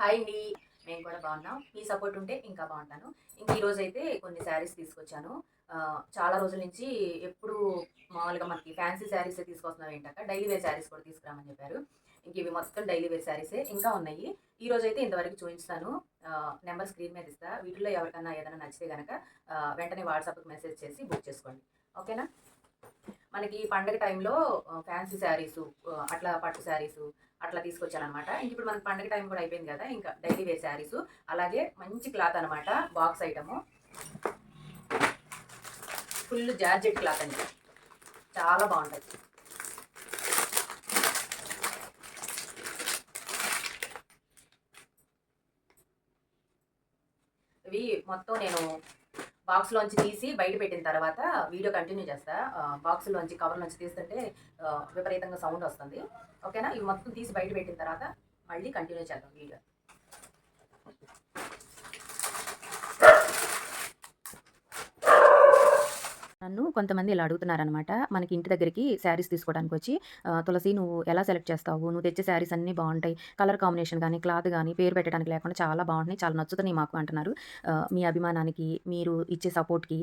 Hi అండి. మేము కూడా బాగున్నాం. మీ సపోర్ట్ ఉంటే ఇంకా బాగుంటాను. ఇంక ఈరోజైతే కొన్ని శారీస్ తీసుకొచ్చాను. చాలా రోజుల నుంచి ఎప్పుడు మామూలుగా మనకి ఫ్యాన్సీ శారీసే తీసుకొస్తున్నాం ఏంటక్క, డైలీ వేర్ శారీస్ కూడా తీసుకురామని చెప్పారు. ఇంక ఇవి మొత్తం డైలీ వేర్ శారీసే ఇంకా ఉన్నాయి. ఈరోజైతే ఇంతవరకు చూపిస్తాను. నెంబర్ స్క్రీన్ మీద ఇస్తా. వీటిలో ఎవరికన్నా ఏదైనా నచ్చితే కనుక వెంటనే వాట్సాప్కి మెసేజ్ చేసి బుక్ చేసుకోండి. ఓకేనా? మనకి పండగ టైంలో ఫ్యాన్సీ శారీసు, అట్లా పట్టు శారీసు అట్లా తీసుకొచ్చానమాట. ఇంక ఇప్పుడు మనకి పండగ టైం కూడా అయిపోయింది కదా, ఇంకా డైలీ వేర్ శారీసు, అలాగే మంచి క్లాత్ అనమాట. Box item, full georgette cloth అండి, చాలా బాగుంటుంది. ఇవి మొత్తం నేను బాక్స్లోంచి తీసి బయట పెట్టిన తర్వాత వీడియో కంటిన్యూ చేస్తా. బాక్స్లోంచి కవర్లోంచి తీస్తుంటే విపరీతంగా సౌండ్ వస్తుంది. ఓకేనా? ఇవి మొత్తం తీసి బయట పెట్టిన తర్వాత మళ్ళీ కంటిన్యూ చేద్దాం వీడియో. నన్ను కొంతమంది ఇలా అడుగుతున్నారనమాట. మనకి ఇంటి దగ్గరికి శారీస్ తీసుకోవడానికి వచ్చి, తులసి నువ్వు ఎలా సెలెక్ట్ చేస్తావు? నువ్వు తెచ్చే శారీస్ అన్నీ బావుంటాయి. కలర్ కాంబినేషన్ గానీ, క్లాత్ గానీ, పేరు పెట్టడానికి లేకుండా చాలా బావుంటున్నాయి. చాలా నచ్చుతున్నాయి మాకు అంటున్నారు. మీ అభిమానానికి, మీరు ఇచ్చే సపోర్ట్‌కి,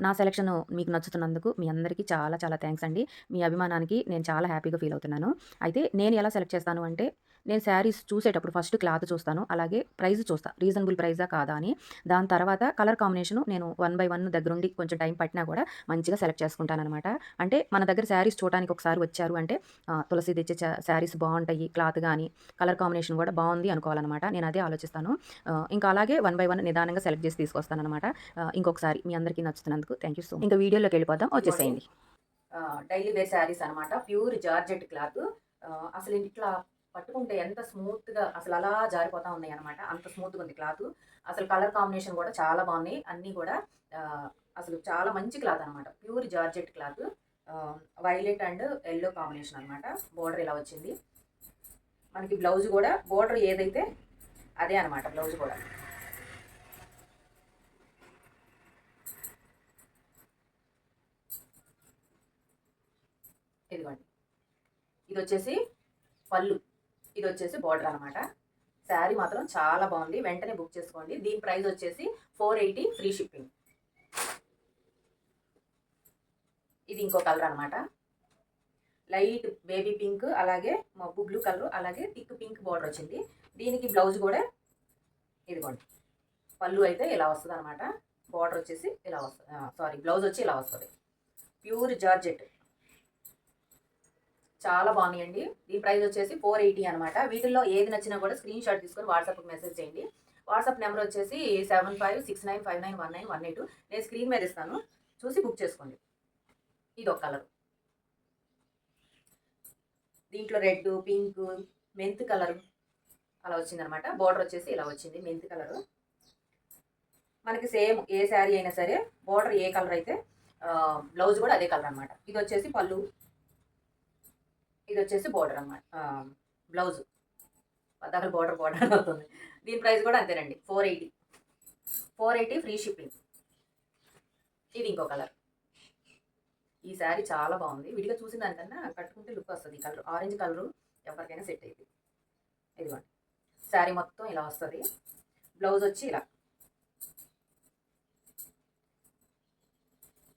నా సెలక్షన్ మీకు నచ్చుతున్నందుకు మీ అందరికీ చాలా చాలా థాంక్స్ అండి. మీ అభిమానానికి నేను చాలా హ్యాపీగా ఫీల్ అవుతున్నాను. అయితే నేను ఎలా సెలెక్ట్ చేస్తాను అంటే, నేను శారీస్ చూసేటప్పుడు ఫస్ట్ క్లాత్ చూస్తాను. అలాగే ప్రైస్ చూస్తా. రీజనబుల్ ప్రైజా కాదా అని. దాని తర్వాత కలర్ కాంబినేషను నేను వన్ బై వన్ దగ్గరుండి కొంచెం టైం పట్టినా కూడా మంచిగా సెలెక్ట్ చేసుకుంటాననమాట. అంటే మన దగ్గర శారీస్ చూడడానికి ఒకసారి వచ్చారు అంటే తులసి తెచ్చే శారీస్ బావుంటాయి. క్లాత్ గానీ, కలర్ కాంబినేషన్ కూడా బావుంది అనుకోవాలనమాట. నేను అదే ఆలోచిస్తాను. ఇంకా అలాగే వన్ బై వన్ నిదానంగా సెలెక్ట్ చేసి తీసుకొస్తాననమాట. ఇంకొకసారి మీ అందరికీ నచ్చుతున్నందుకు థాంక్ యూ సో మచ్. ఇంకా వీడియోలోకెళ్ళిపోదాం. వచ్చేసేయండి. డైలీ వేర్ శారీస్ అనమాట. Pure georgette cloth. అసలు ఇట్లా పట్టుకుంటే ఎంత స్మూత్‌గా అసలు అలా జారిపోతా ఉన్నాయన్నమాట. అంత స్మూత్‌గా ఉంది క్లాత్. అసలు కలర్ కాంబినేషన్ కూడా చాలా బాగున్నాయి. అన్నీ కూడా అసలు చాలా మంచి క్లాత్ అనమాట. Pure georgette cloth. Violet and yellow combination అనమాట. బోర్డర్ ఇలా వచ్చింది. మనకి బ్లౌజ్ కూడా బోర్డర్ ఏదైతే అదే అనమాట బ్లౌజ్ కూడా. ఇదిగోండి. ఇది వచ్చేసి పళ్ళు. ఇది వచ్చేసి బోర్డర్ అనమాట. శారీ మాత్రం చాలా బాగుంది. వెంటనే బుక్ చేసుకోండి. దీని ప్రైస్ వచ్చేసి 480 ఫ్రీ షిప్పింగ్. ఇది ఇంకో కలర్ అనమాట. లైట్ బేబీ పింక్, అలాగే మబ్బు బ్లూ కలర్, అలాగే థిక్ పింక్ బోర్డర్ వచ్చింది. దీనికి బ్లౌజ్ కూడా ఇదిగోండి. పళ్ళు అయితే ఇలా వస్తుంది అనమాట. బోర్డర్ వచ్చేసి ఇలా వస్తుంది. సారీ, బ్లౌజ్ వచ్చి ఇలా వస్తుంది. ప్యూర్ జార్జెట్, చాలా బాగున్నాయండి. దీని ప్రైస్ వచ్చేసి 480 అనమాట. వీటిల్లో ఏది నచ్చినా కూడా స్క్రీన్ షాట్ తీసుకొని వాట్సాప్కి మెసేజ్ చేయండి. వాట్సాప్ నెంబర్ వచ్చేసి 7569591918. నేను స్క్రీన్ మీద ఇస్తాను, చూసి బుక్ చేసుకోండి. ఇది ఒక కలర్. దీంట్లో రెడ్, పింక్, మెంత్ కలర్ అలా వచ్చిందనమాట. బోర్డర్ వచ్చేసి ఇలా వచ్చింది, మెంత్ కలర్. మనకి సేమ్ ఏ శారీ అయినా సరే బోర్డర్ ఏ కలర్ అయితే బ్లౌజ్ కూడా అదే కలర్ అనమాట. ఇది వచ్చేసి పళ్ళు, ఇది వచ్చేసి బోర్డర్ అనమాట. బ్లౌజ్ పద్దాకలు బోర్డర్ అవుతుంది. దీని ప్రైస్ కూడా అంతేనండి, 480 ఫ్రీ షిప్పింగ్. ఇది ఇంకో కలర్. ఈ శారీ చాలా బాగుంది. విడిగా చూసిన దానికన్నా కట్టుకుంటే లుక్ వస్తుంది. ఈ కలర్ ఆరెంజ్ కలరు ఎవరికైనా సెట్ అయింది. ఇదిగోండి, శారీ మొత్తం ఇలా వస్తుంది. బ్లౌజ్ వచ్చి ఇలా,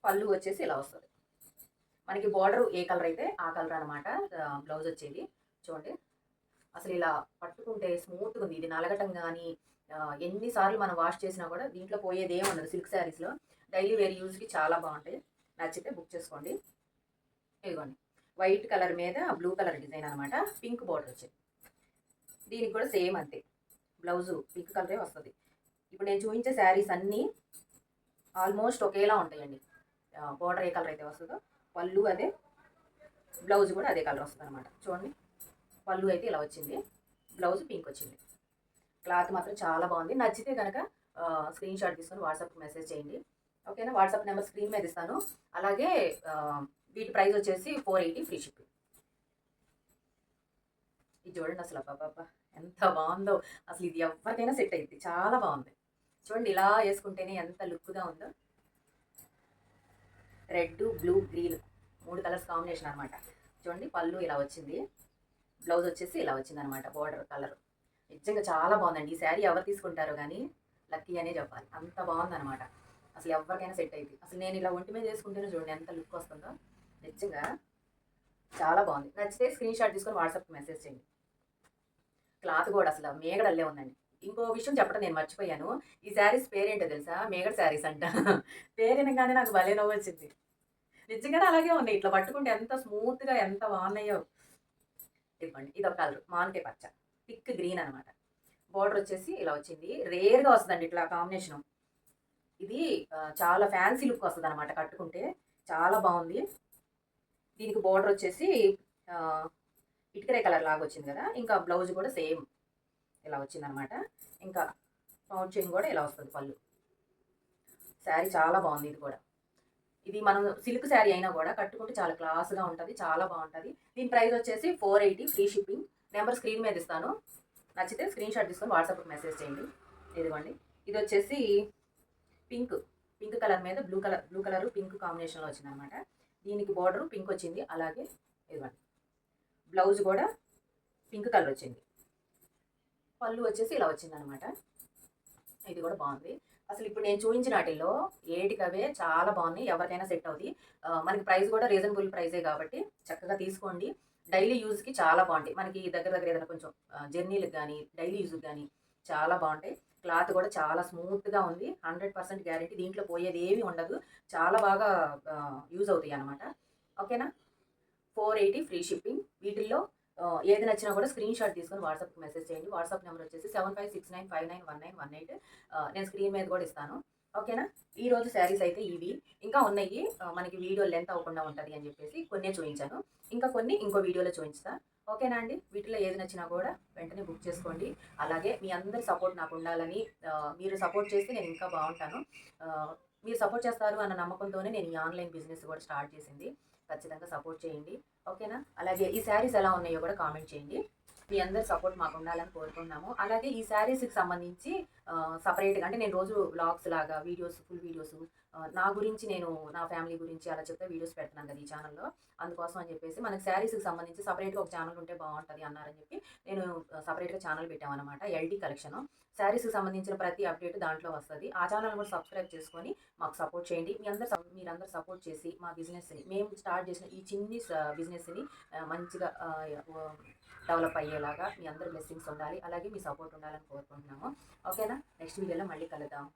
పళ్ళు వచ్చేసి ఇలా వస్తుంది. మనకి బార్డర్ ఏ కలర్ అయితే ఆ కలర్ అనమాట బ్లౌజ్ వచ్చేది. చూడండి, అసలు ఇలా పట్టుకుంటే స్మూత్గా ఉంది. ఇది నలగటం కానీ ఎన్నిసార్లు మనం వాష్ చేసినా కూడా దీంట్లో పోయేది ఏమన్నది. సిల్క్ శారీస్లో డైలీ వేర్ యూజ్కి చాలా బాగుంటాయి. నచ్చితే బుక్ చేసుకోండి. ఇదిగోండి, వైట్ కలర్ మీద బ్లూ కలర్ డిజైన్ అనమాట. పింక్ బార్డర్ వచ్చింది. దీనికి కూడా సేమ్ అంతే, బ్లౌజు పింక్ కలరే వస్తుంది. ఇప్పుడు నేను చూపించే శారీస్ అన్నీ ఆల్మోస్ట్ ఒకేలా ఉంటాయండి. బార్డర్ ఏ కలర్ అయితే వస్తుందో పళ్ళు అదే, బ్లౌజ్ కూడా అదే కలర్ వస్తుంది అనమాట. చూడండి, పళ్ళు అయితే ఇలా వచ్చింది, బ్లౌజ్ పింక్ వచ్చింది. క్లాత్ మాత్రం చాలా బాగుంది. నచ్చితే కనుక స్క్రీన్ షాట్ తీసుకొని వాట్సాప్కి మెసేజ్ చేయండి. ఓకేనా? వాట్సాప్ నెంబర్ స్క్రీన్ మీద ఇస్తాను. అలాగే వీటి ప్రైస్ వచ్చేసి 480 ఫ్రీ షిప్పింగ్. ఇది చూడండి, అసలు అబ్బా ఎంత బాగుందో. అసలు ఇది ఎవరికైనా సెట్ అయింది, చాలా బాగుంది. చూడండి, ఇలా వేసుకుంటేనే ఎంత లుక్గా ఉందో. Red, blue, green 3 colours combination అనమాట. చూడండి, పళ్ళు ఇలా వచ్చింది, బ్లౌజ్ వచ్చేసి ఇలా వచ్చింది అనమాట. బోర్డర్ కలర్ నిజంగా చాలా బాగుందండి. ఈ శారీ ఎవరు తీసుకుంటారో గానీ లక్కీ అనే చెప్పాలి. అంత బాగుందనమాట. అసలు ఎవరికైనా సెట్ అయిద్ది. అసలు నేను ఇలా ఒంటి మీద వేసుకుంటేనే చూడండి ఎంత లుక్ వస్తుందో. నిజంగా చాలా బాగుంది. నచ్చితే స్క్రీన్ షాట్ తీసుకొని వాట్సాప్‌కి మెసేజ్ చేయండి. క్లాత్ కూడా అసలు మేగడల్లే ఉందండి. ఇంకో విషయం చెప్పడం నేను మర్చిపోయాను. ఈ శారీస్ పేరేంటో తెలుసా? మేగడ శారీస్ అంట. పేరు వినంగానే నాకు భలే నవ్వొచ్చింది. నిజంగానే అలాగే ఉన్నాయి. ఇట్లా పట్టుకుంటే ఎంత స్మూత్‌గా ఎంత బాగున్నాయో. ఇదిగోండి ఇదొక కలర్ మామిడికాయ పచ్చ. థిక్ గ్రీన్ అనమాట. బోర్డర్ వచ్చేసి ఇలా వచ్చింది. రేర్‌గా వస్తదండి ఇట్లా కాంబినేషను. ఇది చాలా ఫ్యాన్సీ లుక్ వస్తదనమాట కట్టుకుంటే. చాలా బావుంది. దీనికి బోర్డర్ వచ్చేసి ఆహ్, ఇటుకరాయి కలర్ లాగా వచ్చింది కదా! ఇంకా బ్లౌజ్ కూడా సేమ్ ఇలా వచ్చిందనమాట. ఇంకా పౌచ్ చైన్ కూడా ఇలా వస్తది పళ్ళు. శారీ చాలా బావుంది ఇది కూడా. ఇది మనం సిల్క్ శారీ అయినా కూడా కట్టుకుంటే చాలా క్లాస్‌గా ఉంటది. చాలా బావుంటది. దీని ప్రైస్ వచ్చేసి 480 ఫ్రీ షిప్పింగ్. నంబర్ స్క్రీన్ మీద ఇస్తాను. నచ్చితే స్క్రీన్ షాట్ తీసుకొని వాట్సాప్‌కి మెసేజ్ చేయండి. ఇదిగోండి. ఇదొచ్చేసి పింక్. పింక్ కలర్ మీద బ్లూ కలర్ పింక్ కాంబినేషన్‌లో వచ్చిందనమాట. దీనికి బోర్డర్ పింక్ వచ్చింది. అలాగే ఇదిగోండి. బ్లౌజ్ కూడా పింక్ కలర్ వచ్చింది. పళ్ళు వచ్చేసి ఇలా వచ్చిందనమాట. ఇది కూడా బాగుంది. అసలు ఇప్పుడు నేను చూయించిన ఆటిల్లో ఏటికవే చాలా బాగున్నాయి. ఎవరికైనా సెట్ అవుతాయి. మనకి ప్రైస్ కూడా రీజనబుల్ ప్రైసే కాబట్టి చక్కగా తీసుకోండి. డైలీ యూజ్‌కి చాలా బావుంటాయి. మనకి దగ్గర దగ్గర ఏదైనా కొంచెం జర్నీ‌లకి గానీ, డైలీ యూజ్‌కి గానీ చాలా బావుంటాయి. క్లాత్ కూడా చాలా స్మూత్‌గా ఉంది. 100% గ్యారంటీ. దీంట్లో పోయేదేమి ఉండదు. చాలా బాగా యూజ్ అవుతాయన్నమాట. ఓకేనా? 480 ఫ్రీ షిప్పింగ్. వీటిల్లో ఏది నచ్చినా కూడా స్క్రీన్ షాట్ తీసుకొని వాట్సాప్‌కి మెసేజ్ చేయండి. వాట్సాప్ నంబర్ వచ్చేసి 7569591918. నేను స్క్రీన్ మీద కూడా ఇస్తాను. ఓకేనా? ఈరోజు శారీస్ అయితే ఇవి. ఇంకా ఉన్నాయి. మనకి వీడియో లెంత్ అవ్వకుండా ఉంటది అని చెప్పేసి కొన్నే చూయించాను. ఇంకా కొన్ని ఇంకో వీడియోలో చూయించుతా. ఓకేనా అండి? వీటిలో ఏది నచ్చినా కూడా వెంటనే బుక్ చేసుకోండి. అలాగే మీ అందరి సపోర్ట్ నాకు ఉండాలని మీరు సపోర్ట్ చేస్తే నేను ఇంకా బావుంటాను. ఆహ్, మీరు సపోర్ట్ చేస్తారు అన్న నమ్మకంతోనే నేను ఈ ఆన్‌లైన్ బిజినెస్ కూడా స్టార్ట్ చేసింది. ఖచ్చితంగా సపోర్ట్ చేయండి. ఓకేనా? అలాగే ఈ శారీస్ ఎలా ఉన్నాయో కూడా కామెంట్ చేయండి. మీ అందరి సపోర్ట్ మాకుండాలని కోరుకుంటున్నాము. అలాగే ఈ శారీస్‌కి సంబంధించి సెపరేట్‌గా అంటే నేను రోజు వ్లాగ్స్ లాగా వీడియోస్, ఫుల్ వీడియోస్ నా గురించి నేను నా ఫ్యామిలీ గురించి అలా చెప్తే వీడియోస్ పెడుతున్నాను కదా! ఈ ఛానెల్‌లో. అందుకోసం అని చెప్పేసి మనకి శారీస్‌కి సంబంధించి సెపరేట్‌గా ఒక ఛానెల్ ఉంటే బావుంటది అన్నారని చెప్పి నేను సెపరేట్‌గా ఛానెల్ పెట్టామనమాట. LD collection. శారీస్‌కి సంబంధించిన ప్రతి అప్డేట్ దాంట్లో వస్తది. ఆ ఛానెల్‌ని కూడా సబ్స్క్రైబ్ చేసుకొని మాకు సపోర్ట్ చేయండి. మీరందరూ సపోర్ట్ చేసి మా బిజినెస్‌ని మేము స్టార్ట్ చేసిన ఈ చిన్ని బిజినెస్‌ని మంచిగా డెవలప్ అయ్యేలాగా మీ అందరి బ్లెస్సింగ్స్ ఉండాలి. అలాగే మీ సపోర్ట్ ఉండాలని కోరుకుంటున్నాము. ఓకేనా? నెక్స్ట్ వీడియోలో మళ్ళీ కలుద్దాం.